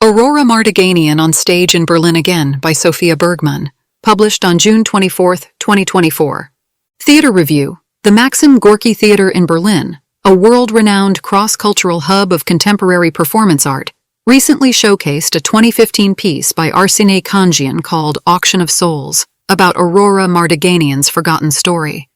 Aurora Mardiganian on Stage in Berlin Again by Sophia Bergmann, published on June 24, 2024. Theater Review. The Maxim Gorki Theater in Berlin, a world-renowned cross-cultural hub of contemporary performance art, recently showcased a 2015 piece by Arsinee Khanjina called Auction of Souls, about Aurora Mardiganian's forgotten story.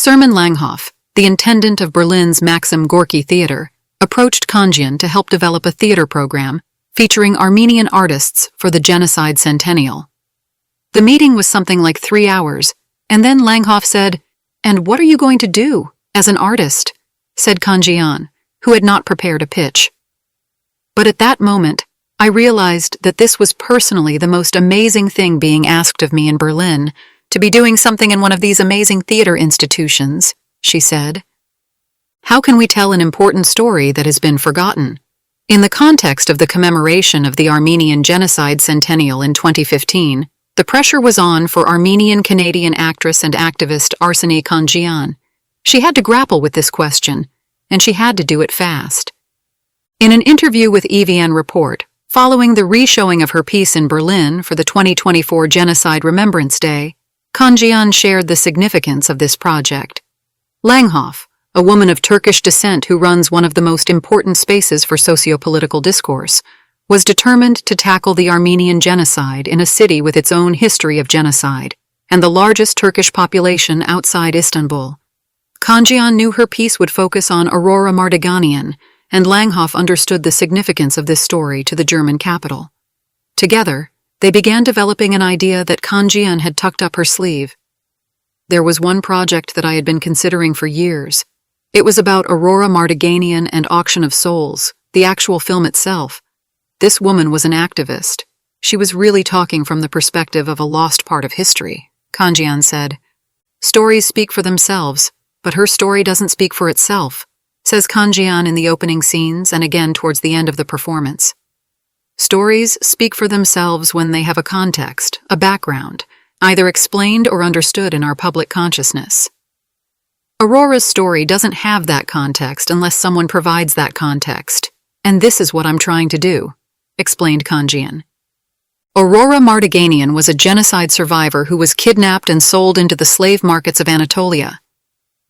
Hermann Langhoff, the intendant of Berlin's Maxim Gorki Theater, approached Khanjina to help develop a theater program featuring Armenian artists for the Genocide Centennial. The meeting was something like 3 hours, and then Langhoff said, "And what are you going to do, as an artist?" said Khanjina, who had not prepared a pitch. But at that moment, I realized that this was personally the most amazing thing being asked of me in Berlin, to be doing something in one of these amazing theater institutions, she said. How can we tell an important story that has been forgotten? In the context of the commemoration of the Armenian Genocide Centennial in 2015, the pressure was on for Armenian-Canadian actress and activist Arsinee Khanjina. She had to grapple with this question, and she had to do it fast. In an interview with EVN Report, following the re-showing of her piece in Berlin for the 2024 Genocide Remembrance Day, Khanjina shared the significance of this project. Langhoff, a woman of Turkish descent who runs one of the most important spaces for socio-political discourse, was determined to tackle the Armenian genocide in a city with its own history of genocide and the largest Turkish population outside Istanbul. Khanjina knew her piece would focus on Aurora Mardiganian, and Langhoff understood the significance of this story to the German capital. Together, they began developing an idea that Khanjina had tucked up her sleeve. There was one project that I had been considering for years. It was about Aurora Mardiganian and Auction of Souls, the actual film itself. This woman was an activist. She was really talking from the perspective of a lost part of history, Khanjina said. Stories speak for themselves, but her story doesn't speak for itself, says Khanjina in the opening scenes and again towards the end of the performance. Stories speak for themselves when they have a context, a background, either explained or understood in our public consciousness. Aurora's story doesn't have that context unless someone provides that context, and this is what I'm trying to do, explained Khanjina. Aurora Mardiganian was a genocide survivor who was kidnapped and sold into the slave markets of Anatolia.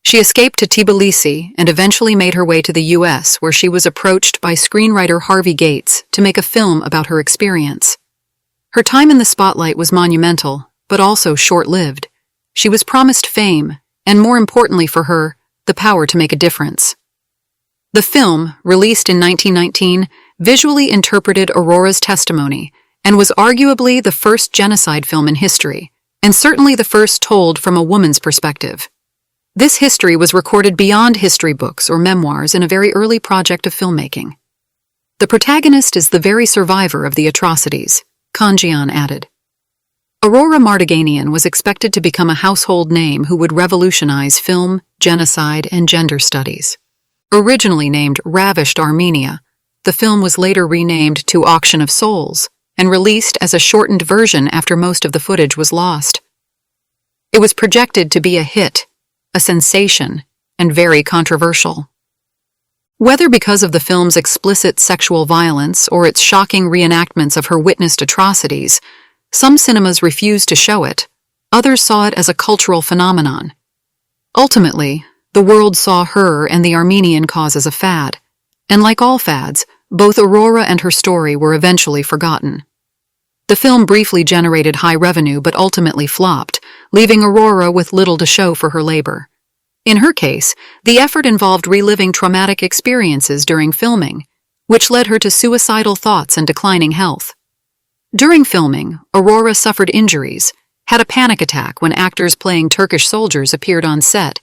She escaped to Tbilisi and eventually made her way to the U.S., where she was approached by screenwriter Harvey Gates to make a film about her experience. Her time in the spotlight was monumental, but also short-lived. She was promised fame, and more importantly for her, the power to make a difference. The film, released in 1919, visually interpreted Aurora's testimony and was arguably the first genocide film in history, and certainly the first told from a woman's perspective. This history was recorded beyond history books or memoirs in a very early project of filmmaking. The protagonist is the very survivor of the atrocities, Khanjina added. Aurora Mardiganian was expected to become a household name who would revolutionize film, genocide, and gender studies. Originally named Ravished Armenia, the film was later renamed to Auction of Souls and released as a shortened version after most of the footage was lost. It was projected to be a hit, a sensation, and very controversial. Whether because of the film's explicit sexual violence or its shocking reenactments of her witnessed atrocities, some cinemas refused to show it, others saw it as a cultural phenomenon. Ultimately, the world saw her and the Armenian cause as a fad, and like all fads, both Aurora and her story were eventually forgotten. The film briefly generated high revenue but ultimately flopped, leaving Aurora with little to show for her labor. In her case, the effort involved reliving traumatic experiences during filming, which led her to suicidal thoughts and declining health. During filming, Aurora suffered injuries, had a panic attack when actors playing Turkish soldiers appeared on set,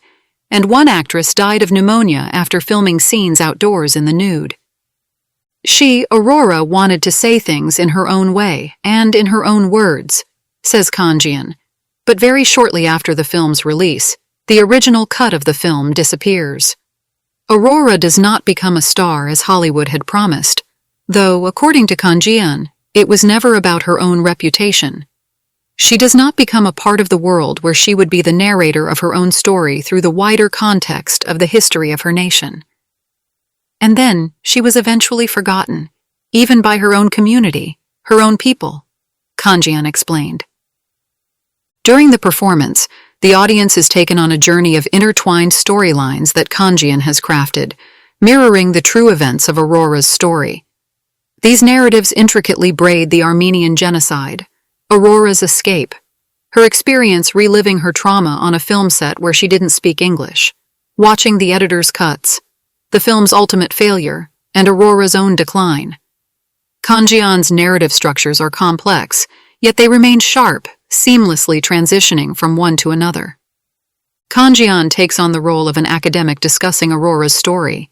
and one actress died of pneumonia after filming scenes outdoors in the nude. She, Aurora, wanted to say things in her own way and in her own words, says Khanjina, but very shortly after the film's release, the original cut of the film disappears. Aurora does not become a star as Hollywood had promised, though, according to Khanjina, it was never about her own reputation. She does not become a part of the world where she would be the narrator of her own story through the wider context of the history of her nation. And then she was eventually forgotten, even by her own community, her own people, Khanjina explained. During the performance, the audience is taken on a journey of intertwined storylines that Khanjina has crafted, mirroring the true events of Aurora's story. These narratives intricately braid the Armenian genocide, Aurora's escape, her experience reliving her trauma on a film set where she didn't speak English, watching the editor's cuts, the film's ultimate failure, and Aurora's own decline. Khanjina's narrative structures are complex, yet they remain sharp, seamlessly transitioning from one to another. Khanjina takes on the role of an academic discussing Aurora's story.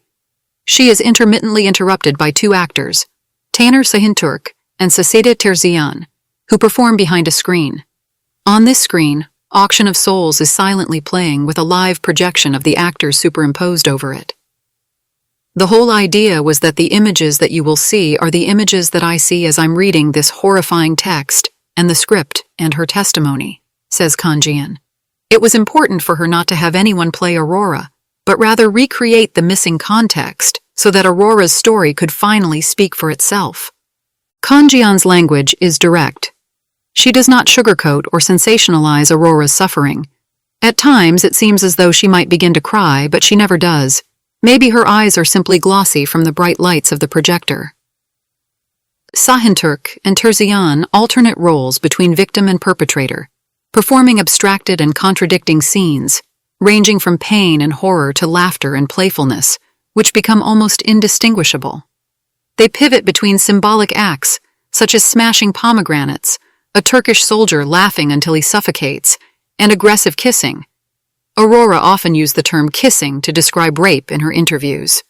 She is intermittently interrupted by two actors, Taner Sahinturk and Sasida Terzian, who perform behind a screen. On this screen, Auction of Souls is silently playing with a live projection of the actors superimposed over it. The whole idea was that the images that you will see are the images that I see as I'm reading this horrifying text and the script and her testimony, says Khanjina. It was important for her not to have anyone play Aurora, but rather recreate the missing context so that Aurora's story could finally speak for itself. Khanjina's language is direct. She does not sugarcoat or sensationalize Aurora's suffering. At times, it seems as though she might begin to cry, but she never does. Maybe her eyes are simply glossy from the bright lights of the projector. Sahinturk and Terzian alternate roles between victim and perpetrator, performing abstracted and contradicting scenes, ranging from pain and horror to laughter and playfulness, which become almost indistinguishable. They pivot between symbolic acts, such as smashing pomegranates, a Turkish soldier laughing until he suffocates, and aggressive kissing. Aurora often used the term kissing to describe rape in her interviews.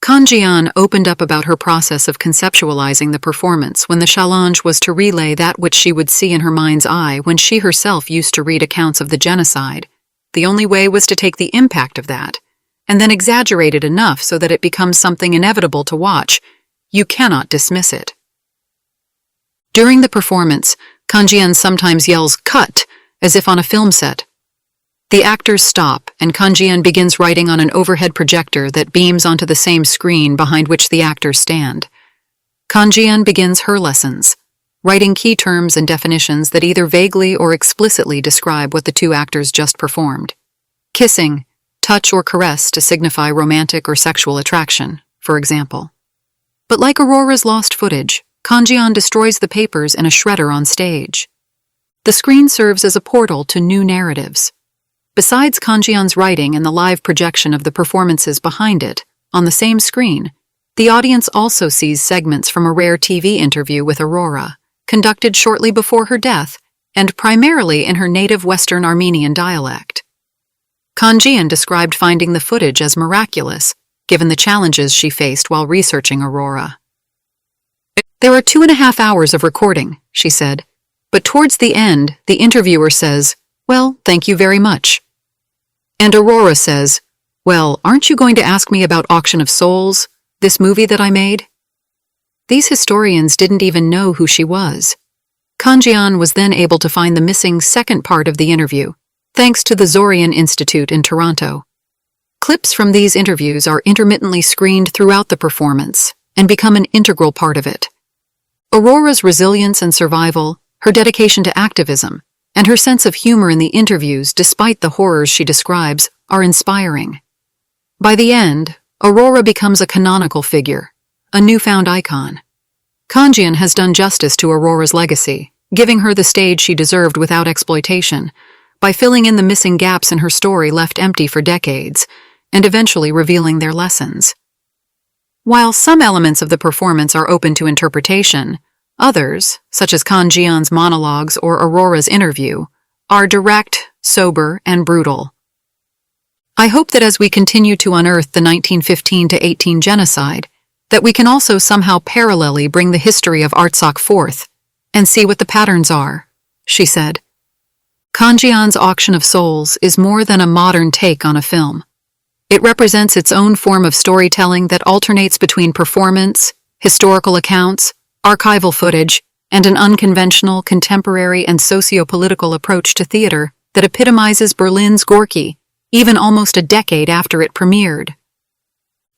Khanjina opened up about her process of conceptualizing the performance when the challenge was to relay that which she would see in her mind's eye when she herself used to read accounts of the genocide. The only way was to take the impact of that, and then exaggerate it enough so that it becomes something inevitable to watch. You cannot dismiss it. During the performance, Khanjina sometimes yells, "Cut!" as if on a film set. The actors stop, and Khanjina begins writing on an overhead projector that beams onto the same screen behind which the actors stand. Khanjina begins her lessons, writing key terms and definitions that either vaguely or explicitly describe what the two actors just performed. Kissing, touch or caress to signify romantic or sexual attraction, for example. But like Aurora's lost footage, Khanjina destroys the papers in a shredder on stage. The screen serves as a portal to new narratives. Besides Khanjina's writing and the live projection of the performances behind it, on the same screen, the audience also sees segments from a rare TV interview with Aurora, conducted shortly before her death, and primarily in her native Western Armenian dialect. Khanjina described finding the footage as miraculous, given the challenges she faced while researching Aurora. "There are 2.5 hours of recording," she said, but towards the end, the interviewer says, "Well, thank you very much." And Aurora says, "Well, aren't you going to ask me about Auction of Souls, this movie that I made?" These historians didn't even know who she was. Khanjina was then able to find the missing second part of the interview, thanks to the Zorian Institute in Toronto. Clips from these interviews are intermittently screened throughout the performance and become an integral part of it. Aurora's resilience and survival, her dedication to activism, and her sense of humor in the interviews despite the horrors she describes are inspiring. By the end, Aurora becomes a canonical figure, a newfound icon. Khanjina has done justice to Aurora's legacy, giving her the stage she deserved without exploitation, by filling in the missing gaps in her story left empty for decades, and eventually revealing their lessons. While some elements of the performance are open to interpretation, others, such as Khanjina's monologues or Aurora's interview, are direct, sober, and brutal. I hope that as we continue to unearth the 1915-18 genocide, that we can also somehow parallelly bring the history of Artsakh forth and see what the patterns are, she said. Khanjina's Auction of Souls is more than a modern take on a film. It represents its own form of storytelling that alternates between performance, historical accounts, archival footage, and an unconventional, contemporary, and socio-political approach to theater that epitomizes Berlin's Gorki, even almost a decade after it premiered.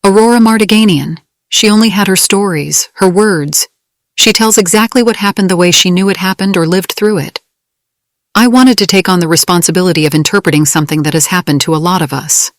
Aurora Mardiganian, She only had her stories, her words. She tells exactly what happened the way she knew it happened or lived through it. I wanted to take on the responsibility of interpreting something that has happened to a lot of us.